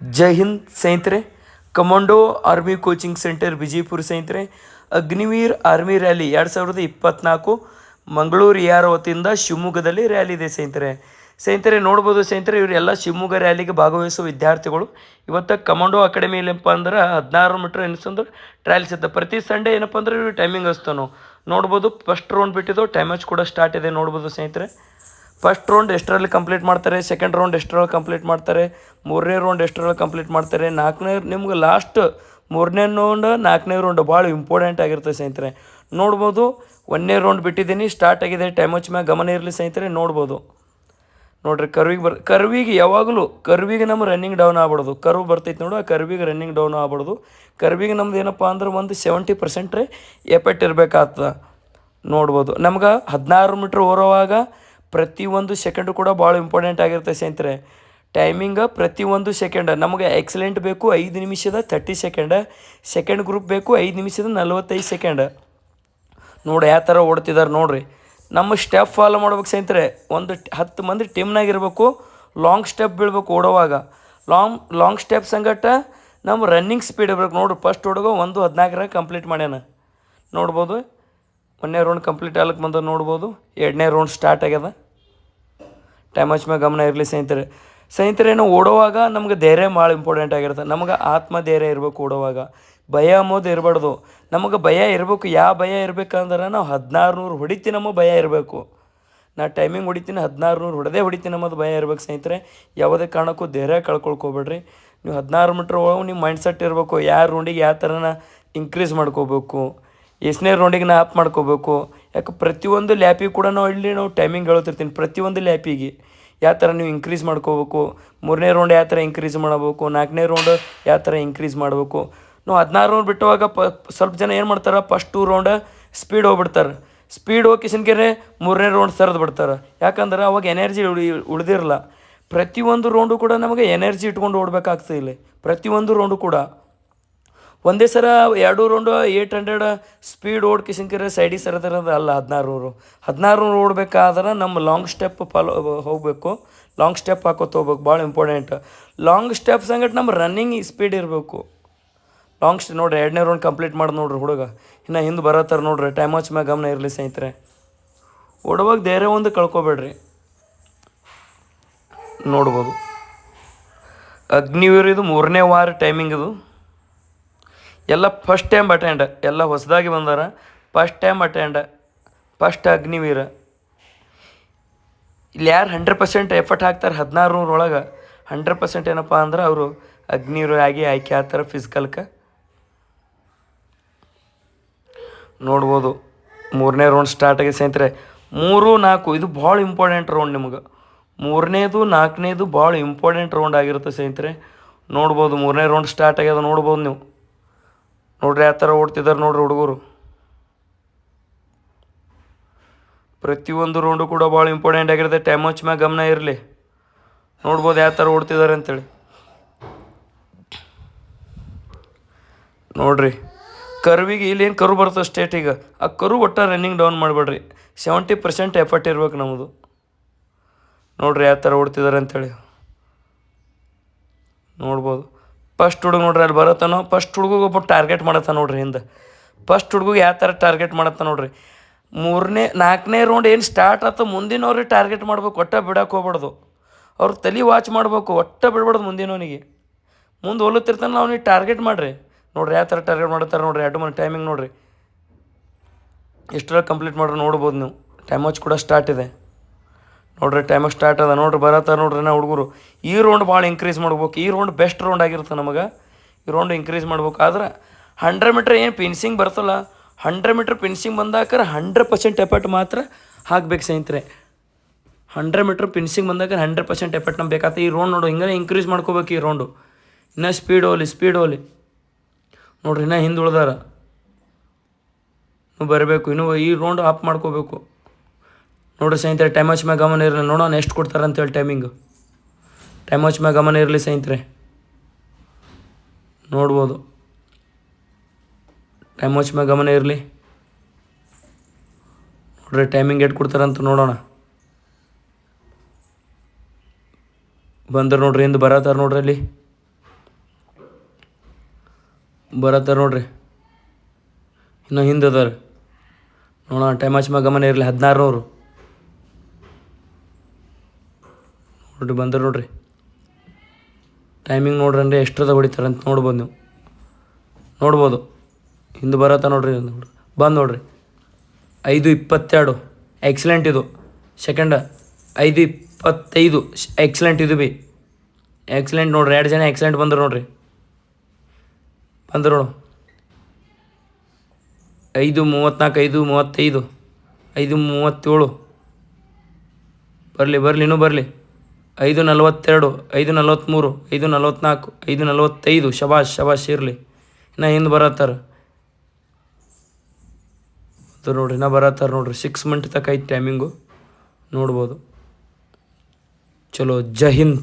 ಜೈ ಹಿಂದ್ ಸ್ನೇಹಿತರೆ. Commando army coaching centre Vijayapura ಸ್ನೇಹಿತರೆ, Agniveer army rally 2024 Mangaluru ಯಾರ ವತಿಯಿಂದ ಶಿವಮೊಗ್ಗದಲ್ಲಿ ರ್ಯಾಲಿ ಇದೆ ಸ್ನೇಹಿತರೆ ನೋಡ್ಬೋದು ಸ್ನೇಹಿತರೆ, ಇವರೆಲ್ಲ ಶಿವಮೊಗ್ಗ ರ್ಯಾಲಿಗೆ ಭಾಗವಹಿಸುವ ವಿದ್ಯಾರ್ಥಿಗಳು. ಇವತ್ತು ಕಮಾಂಡೋ ಅಕಾಡೆಮಿಯಲ್ಲಿ ಏನಪ್ಪ ಅಂದ್ರೆ 16 ಮೀಟ್ರ್ ಎನಿಸಂದ್ರೆ ಟ್ರಯಲ್ಸ್ ಇತ್ತು. ಪ್ರತಿ ಸಂಡೇ ಏನಪ್ಪ ಅಂದ್ರೆ ಇವ್ರು ಟೈಮಿಂಗ್ ಹಚ್ತಾವೆ. ನಾವು ನೋಡ್ಬೋದು ಫಸ್ಟ್ ರೌಂಡ್ ಬಿಟ್ಟಿದ್ದು, ಟೈಮ್ ಮ್ಯಾಚ್ ಕೂಡ ಸ್ಟಾರ್ಟ್ ಇದೆ. ನೋಡ್ಬೋದು ಸ್ನೇಹಿತರೆ, ಫಸ್ಟ್ ರೌಂಡ್ ಎಷ್ಟರಲ್ಲಿ ಕಂಪ್ಲೀಟ್ ಮಾಡ್ತಾರೆ, ಸೆಕೆಂಡ್ ರೌಂಡ್ ಎಷ್ಟರಲ್ಲಿ ಕಂಪ್ಲೀಟ್ ಮಾಡ್ತಾರೆ, ಮೂರನೇ ರೌಂಡ್ ಎಷ್ಟರಲ್ಲಿ ಕಂಪ್ಲೀಟ್ ಮಾಡ್ತಾರೆ, ನಾಲ್ಕನೇ ನಿಮ್ಗೆ ಲಾಸ್ಟ್ ಮೂರನೇ ರೌಂಡ್ ನಾಲ್ಕನೇ ರೌಂಡ್ ಭಾಳ ಇಂಪಾರ್ಟೆಂಟ್ ಆಗಿರ್ತದೆ ಸ್ನೇಹಿತರೆ. ನೋಡ್ಬೋದು, ಒಂದನೇ ರೌಂಡ್ ಬಿಟ್ಟಿದ್ದೀನಿ, ಸ್ಟಾರ್ಟ್ ಆಗಿದೆ. ಟೈಮ್ ವಾಚ್ ಮ್ಯಾಗ ಗಮನ ಇರಲಿ ಸ್ನೇಹಿತರೆ. ನೋಡ್ಬೋದು ನೋಡ್ರಿ, ಕರ್ವಿಗೆ ಯಾವಾಗಲೂ ಕರ್ವಿಗೆ ನಮ್ಮ ರನ್ನಿಂಗ್ ಡೌನ್ ಆಗ್ಬಿಡೋದು. ಕರ್ವ್ ಬರ್ತೈತೆ ನೋಡು, ಆ ಕರ್ವಿಗೆ ರನ್ನಿಂಗ್ ಡೌನ್ ಆಗ್ಬಿಡೋದು. ಕರ್ವಿಗೆ ನಮ್ದು ಏನಪ್ಪ ಅಂದ್ರೆ ಒಂದು 70% ಎಫೆಕ್ಟ್ ಇರಬೇಕಾಗ್ತದೆ. ನೋಡ್ಬೋದು, ನಮ್ಗೆ 16 ಮೀಟ್ರ್ ಓರೋವಾಗ ಪ್ರತಿಯೊಂದು ಸೆಕೆಂಡು ಕೂಡ ಭಾಳ ಇಂಪಾರ್ಟೆಂಟ್ ಆಗಿರುತ್ತೆ ಸ್ನೇಹಿತರೆ. ಟೈಮಿಂಗ ಪ್ರತಿಯೊಂದು ಸೆಕೆಂಡ್ ನಮಗೆ ಎಕ್ಸಲೆಂಟ್ ಬೇಕು 5 ನಿಮಿಷದ 30 ಸೆಕೆಂಡ್, ಸೆಕೆಂಡ್ ಗ್ರೂಪ್ ಬೇಕು 5 ನಿಮಿಷದ 45 ಸೆಕೆಂಡ್. ನೋಡಿ ಯಾವ ಥರ ಓಡ್ತಿದ್ದಾರೆ ನೋಡಿರಿ. ನಮ್ಮ ಸ್ಟೆಪ್ ಫಾಲೋ ಮಾಡ್ಬೇಕು ಸ್ನೇಹಿತರೆ. ಒಂದು 10 ಮಂದಿ ಟೀಮ್ನಾಗಿರ್ಬೇಕು. ಲಾಂಗ್ ಸ್ಟೆಪ್ ಬೀಳ್ಬೇಕು ಓಡುವಾಗ. ಲಾಂಗ್ ಸ್ಟೆಪ್ ಸಂಗಟ ನಮ್ಮ ರನ್ನಿಂಗ್ ಸ್ಪೀಡ್ ಇರ್ಬೇಕು. ನೋಡ್ರಿ, ಫಸ್ಟ್ ಹುಡುಗ 1:14 ಕಂಪ್ಲೀಟ್ ಮಾಡ್ಯಾನ. ನೋಡ್ಬೋದು, ಒಂದನೇ ರೌಂಡ್ ಕಂಪ್ಲೀಟ್ ಆಗ್ಲಿಕ್ಕೆ ಬಂದ. ನೋಡ್ಬೋದು, ಎರಡನೇ ರೌಂಡ್ ಸ್ಟಾರ್ಟ್ ಆಗ್ಯದ. ಟೈಮ್ ವಾಚ್ ಮ್ಯಾಗ ಗಮನ ಇರಲಿ ಸ್ನೇಹಿತರೆ. ನಾವು ಓಡುವಾಗ ನಮ್ಗೆ ಧೈರ್ಯ ಭಾಳ ಇಂಪಾರ್ಟೆಂಟ್ ಆಗಿರುತ್ತೆ. ನಮ್ಗೆ ಆತ್ಮಧೈರ್ಯ ಇರಬೇಕು ಓಡುವಾಗ. ಭಯ ಅನ್ನೋದು ಇರಬಾರ್ದು. ನಮಗೆ ಭಯ ಇರಬೇಕು. ಯಾವ ಭಯ ಇರಬೇಕಂದ್ರೆ ನಾವು 1600 ಹೊಡಿತೀನಿ ನಮ್ಮ ಭಯ ಇರಬೇಕು. ನಾ ಟೈಮಿಂಗ್ ಹೊಡಿತೀನಿ 1600 ಹೊಡಿತೀನಿ ಅನ್ನೋದು ಭಯ ಇರ್ಬೇಕು ಸ್ನೇಹಿತರೆ. ಯಾವುದೇ ಕಾರಣಕ್ಕೂ ಧೈರ್ಯ ಕಳ್ಕೊಳ್ಕೋಬೇಡ್ರಿ. ನೀವು 16 ಮೀಟ್ರ್ ಒಳಗೆ ನಿಮ್ಮ ಮೈಂಡ್ ಸೆಟ್ ಇರಬೇಕು. ಯಾವ ರೌಂಡಿಗೆ ಯಾವ ಥರನ ಇನ್ಕ್ರೀಸ್ ಮಾಡ್ಕೋಬೇಕು, ಎಷ್ಟನೇ ರೌಂಡಿಗೆ ನಾ ಆಪ್ ಮಾಡ್ಕೋಬೇಕು. ಯಾಕೆ ಪ್ರತಿಯೊಂದು ಲ್ಯಾಪಿಗೆ ಕೂಡ ನಾವು ಟೈಮಿಂಗ್ ಹೇಳ್ತಿರ್ತೀನಿ. ಪ್ರತಿಯೊಂದು ಲ್ಯಾಪಿಗೆ ಯಾವ ಥರ ನೀವು ಇನ್ಕ್ರೀಸ್ ಮಾಡ್ಕೋಬೇಕು, ಮೂರನೇ ರೌಂಡ್ ಯಾವ ಥರ ಇನ್ಕ್ರೀಸ್ ಮಾಡಬೇಕು, ನಾಲ್ಕನೇ ರೌಂಡ್ ಯಾವ ಥರ ಇನ್ಕ್ರೀಸ್ ಮಾಡಬೇಕು. ನಾವು 16 ರೌಂಡ್ ಬಿಟ್ಟುವಾಗ ಸ್ವಲ್ಪ ಜನ ಏನು ಮಾಡ್ತಾರೆ, ಫಸ್ಟ್ 2 ರೌಂಡ್ ಸ್ಪೀಡ್ ಹೋಗ್ಬಿಡ್ತಾರೆ. ಸ್ಪೀಡ್ ಹೋಗಿ ಕಿಶನ್ಕೆರೆ ಮೂರನೇ ರೌಂಡ್ ಸರಿದು ಬಿಡ್ತಾರೆ. ಯಾಕಂದ್ರೆ ಅವಾಗ ಎನರ್ಜಿ ಉಳಿದಿರಲ್ಲ. ಪ್ರತಿಯೊಂದು ರೌಂಡು ಕೂಡ ನಮಗೆ ಎನರ್ಜಿ ಇಟ್ಕೊಂಡು ಓಡಬೇಕಾಗ್ತದೆ. ಇಲ್ಲಿ ಪ್ರತಿಯೊಂದು ರೌಂಡು ಕೂಡ ಒಂದೇ ಸರ 2 ರೌಂಡು 800 ಸ್ಪೀಡ್ ಓಡ್ ಕಿಶನ್ಕೆರೆ ಸೈಡಿಗೆ ಸರದಿರೋದು ಅಲ್ಲ. 16 ಓಡಬೇಕಾದ್ರೆ ನಮ್ಮ ಲಾಂಗ್ ಸ್ಟೆಪ್ ಹೋಗಬೇಕು. ಲಾಂಗ್ ಸ್ಟೆಪ್ ಹಾಕೋತ ಹೋಗ್ಬೇಕು, ಭಾಳ ಇಂಪಾರ್ಟೆಂಟ್. ಲಾಂಗ್ ಸ್ಟೆಪ್ ಸಂಗಟ್ ನಮ್ಮ ರನ್ನಿಂಗ್ ಸ್ಪೀಡ್ ಇರಬೇಕು. ನೋಡಿರಿ, ಎರಡನೇ ರೌಂಡ್ ಕಂಪ್ಲೀಟ್ ಮಾಡಿ ನೋಡ್ರಿ ಹುಡುಗ. ಇನ್ನು ಹಿಂದೆ ಬರತ್ತಾರೆ ನೋಡ್ರಿ. ಟೈಮ್ ವಾಚ್ ಮ್ಯಾಗ ಗಮನ ಇರಲಿ ಸ್ನೇಹಿತರೆ. ಓಡುವಾಗ ಧೈರ್ಯ ಒಂದು ಕಳ್ಕೊಬೇಡ್ರಿ. ನೋಡ್ಬೋದು, ಅಗ್ನಿವೀರ್ ಇದು 3ನೇ ವಾರ ಟೈಮಿಂಗ್. ಇದು ಎಲ್ಲ ಫಸ್ಟ್ ಟೈಮ್ ಅಟೆಂಡ್, ಎಲ್ಲ ಹೊಸದಾಗಿ ಬಂದಾರ. First time attend, first Agniveer. ಇಲ್ಲಿ ಯಾರು 100% ಎಫರ್ಟ್ ಹಾಕ್ತಾರೆ 1600 ಒಳಗೆ 100% ಏನಪ್ಪ ಅಂದ್ರೆ ಅವರು ಅಗ್ನಿವೀರ ಆಗಿ ಆಯ್ಕೆ ಆಗ್ತಾರೆ ಫಿಸಿಕಲ್ಗೆ. ನೋಡ್ಬೋದು, 3ನೇ ರೌಂಡ್ ಸ್ಟಾರ್ಟ್ ಆಗಿದೆ ಸ್ನೇಹಿತರೆ. 3, 4 ಇದು ಭಾಳ ಇಂಪಾರ್ಟೆಂಟ್ ರೌಂಡ್ ನಿಮ್ಗೆ. 3ನೇದು 4ನೇದು ಭಾಳ ಇಂಪಾರ್ಟೆಂಟ್ ರೌಂಡ್ ಆಗಿರುತ್ತೆ ಸ್ನೇಹಿತರೆ. ನೋಡ್ಬೋದು, 3ನೇ ರೌಂಡ್ ಸ್ಟಾರ್ಟ್ ಆಗ್ಯದ. ನೋಡ್ಬೋದು ನೀವು. ನೋಡ್ರಿ ಯಾವ ಥರ ಓಡ್ತಿದ್ದಾರೆ ನೋಡ್ರಿ ಹುಡುಗರು. ಪ್ರತಿಯೊಂದು ರೌಂಡು ಕೂಡ ಭಾಳ ಇಂಪಾರ್ಟೆಂಟ್ ಆಗಿರುತ್ತೆ. ಟೈಮ್ ವಾಚ್ ಮ್ಯಾಗ ಗಮನ ಇರಲಿ. ನೋಡ್ಬೋದು ಯಾವ ಥರ ಓಡ್ತಿದ್ದಾರೆ ಅಂತೇಳಿ. ನೋಡ್ರಿ, ಕರ್ವಿಗೆ ಇಲ್ಲೇನು ಕರು ಬರ್ತದೆ ಸ್ಟೇಟಿಗೆ, ಆ ಕರು ಒಟ್ಟು ರನ್ನಿಂಗ್ ಡೌನ್ ಮಾಡಬೇಡ್ರಿ. 70% ಎಫರ್ಟ್ ಇರ್ಬೇಕು ನಮ್ಮದು. ನೋಡ್ರಿ ಯಾವ ಥರ ಓಡ್ತಿದ್ದಾರೆ ಅಂಥೇಳಿ. ನೋಡ್ಬೋದು, ಫಸ್ಟ್ ಹುಡುಗ ನೋಡ್ರಿ ಅಲ್ಲಿ ಬರತ್ತಾನೋ. ಫಸ್ಟ್ ಹುಡುಗಿಗೆ ಒಬ್ಬ ಟಾರ್ಗೆಟ್ ಮಾಡತ್ತ ನೋಡ್ರಿ ಹಿಂದೆ. ಫಸ್ಟ್ ಹುಡುಗಿಗೆ ಯಾವ ಥರ ಟಾರ್ಗೆಟ್ ಮಾಡತ್ತ ನೋಡ್ರಿ. 4ನೇ ರೌಂಡ್ ಏನು ಸ್ಟಾರ್ಟ್ ಆಯ್ತು, ಮುಂದಿನವ್ರಿಗೆ ಟಾರ್ಗೆಟ್ ಮಾಡ್ಬೇಕು. ಒಟ್ಟ ಬಿಡಕ್ಕೆ ಹೋಗ್ಬಾರ್ದು. ಅವ್ರು ತಲೆ ವಾಚ್ ಮಾಡ್ಬೇಕು. ಒಟ್ಟ ಬಿಡ್ಬಾರ್ದು ಮುಂದಿನವನಿಗೆ. ಮುಂದೆ ಹೋಲುತ್ತಿರ್ತಾನೆ, ಅವ್ನಿಗೆ ಟಾರ್ಗೆಟ್ ಮಾಡಿರಿ. ನೋಡ್ರಿ ಯಾವ ಥರ ಟಾರ್ಗೆಟ್ ಮಾಡ್ತಾರೆ ನೋಡ್ರಿ. 2 ಮಂದಿ ಟೈಮಿಂಗ್ ನೋಡ್ರಿ ಎಷ್ಟರಲ್ಲಿ ಕಂಪ್ಲೀಟ್ ಮಾಡ್ರಿ. ನೋಡ್ಬೋದು ನೀವು. ಟೈಮ್ ವಾಚ್ ಕೂಡ ಸ್ಟಾರ್ಟ್ ಇದೆ ನೋಡ್ರಿ. ಟೈಮಾಗ ಸ್ಟಾರ್ಟ್ ಅದ ನೋಡ್ರಿ. ಬರತ್ತಾರೆ ನೋಡ್ರಿ ನಾ ಹುಡುಗರು. ಈ ರೌಂಡ್ ಭಾಳ ಇನ್ಕ್ರೀಸ್ ಮಾಡ್ಬೇಕು. ಈ ರೌಂಡ್ ಬೆಸ್ಟ್ ರೌಂಡ್ ಆಗಿರುತ್ತೆ ನಮಗೆ. ಈ ರೌಂಡ್ ಇನ್ಕ್ರೀಸ್ ಮಾಡ್ಬೇಕು. ಆದ್ರೆ 100 ಮೀಟ್ರ್ ಏನು ಪಿನ್ಸಿಂಗ್ ಬರ್ತಲ್ಲ, 100 ಮೀಟ್ರ್ ಪಿನ್ಸಿಂಗ್ ಬಂದಾಕರೆ 100% ಎಫರ್ಟ್ ಮಾತ್ರ ಹಾಕ್ಬೇಕು ಸ್ನೇಹಿತರೆ. 100 ಮೀಟ್ರ್ ಪಿನ್ಸಿಂಗ್ ಬಂದಾಗ 100% ಎಫರ್ಟ್ ನಮ್ಗೆ ಬೇಕಾಗ್ತದೆ. ಈ ರೌಂಡ್ ನೋಡು ಹಿಂಗೆ ಇನ್ಕ್ರೀಸ್ ಮಾಡ್ಕೋಬೇಕು. ಈ ರೌಂಡು ಇನ್ನೂ ಸ್ಪೀಡ್ ಹೋಲಿ ನೋಡ್ರಿ. ಇನ್ನೂ ಹಿಂದೆ ಉಳ್ದಾರ. ನೀವು ಬರಬೇಕು. ಇನ್ನೂ ಈ ರೌಂಡ್ ಆಫ್ ಮಾಡ್ಕೋಬೇಕು ನೋಡ್ರಿ ಸ್ನೇಹಿತರೆ. ಟೈಮ್ ವಾಚ್ ಮ್ಯಾಗ ಗಮನ ಇರಲಿ. ನೋಡೋಣ ಎಷ್ಟು ಕೊಡ್ತಾರೆ ಅಂತೇಳಿ ಟೈಮಿಂಗು. ಟೈಮ್ ವಾಚ್ ಮ್ಯಾಗ ಗಮನ ಇರಲಿ ಸ್ನೇಹಿತರೆ. ನೋಡ್ಬೋದು, ಟೈಮ್ ವಾಚ್ ಮ್ಯಾಗ ಗಮನ ಇರಲಿ. ನೋಡ್ರಿ ಟೈಮಿಂಗ್ ಎಷ್ಟು ಕೊಡ್ತಾರಂತ ನೋಡೋಣ. ಬಂದ್ರೆ ನೋಡ್ರಿ ಹಿಂದೆ ಬರತ್ತಾರ ನೋಡ್ರಿ ಅಲ್ಲಿ. ಬರತ್ತಾರ ನೋಡ್ರಿ. ಇನ್ನೂ ಹಿಂದೆ ಅದಾರ ನೋಡೋಣ. ಟೈಮ್ ಹಚ್ಚ ಮ್ಯಾಗ ಗಮನ ಇರಲಿ. 1600 ನೋಡ್ರಿ ಬಂದರು ನೋಡ್ರಿ. ಟೈಮಿಂಗ್ ನೋಡ್ರಿ ಅಂದರೆ ಎಷ್ಟರದ ಹೊಡಿತಾರೆ ಅಂತ ನೋಡ್ಬೋದು ನೀವು. ನೋಡ್ಬೋದು ಹಿಂದೆ ಬರತ್ತ ನೋಡ್ರಿ. ಬಂದು ನೋಡ್ರಿ 5:22 ಎಕ್ಸಲೆಂಟ್ ಇದು. ಸೆಕೆಂಡ 5:25 ಎಕ್ಸಲೆಂಟ್ ಇದು ಬಿ ಎಕ್ಸಲೆಂಟ್ ನೋಡ್ರಿ. 2 ಜನ ಎಕ್ಸಲೆಂಟ್ ಬಂದರು ನೋಡ್ರಿ. ಬಂದರು ನೋಡು. 5:34 5:35 5:37 ಬರಲಿ ಇನ್ನೂ ಬರಲಿ. 5:42 5:43 5:44 5:45 ಶಬಾಷ್ ಇರಲಿ. ಇನ್ನು ಹಿಂದೆ ಬರತ್ತಾರ ನೋಡ್ರಿ. ಇನ್ನೂ ಬರತ್ತಾರ ನೋಡ್ರಿ. 6 ಮಿನಿಟ್ ತನಕ ಐತೆ ಟೈಮಿಂಗು. ನೋಡ್ಬೋದು. ಚಲೋ. ಜೈ ಹಿಂದ್.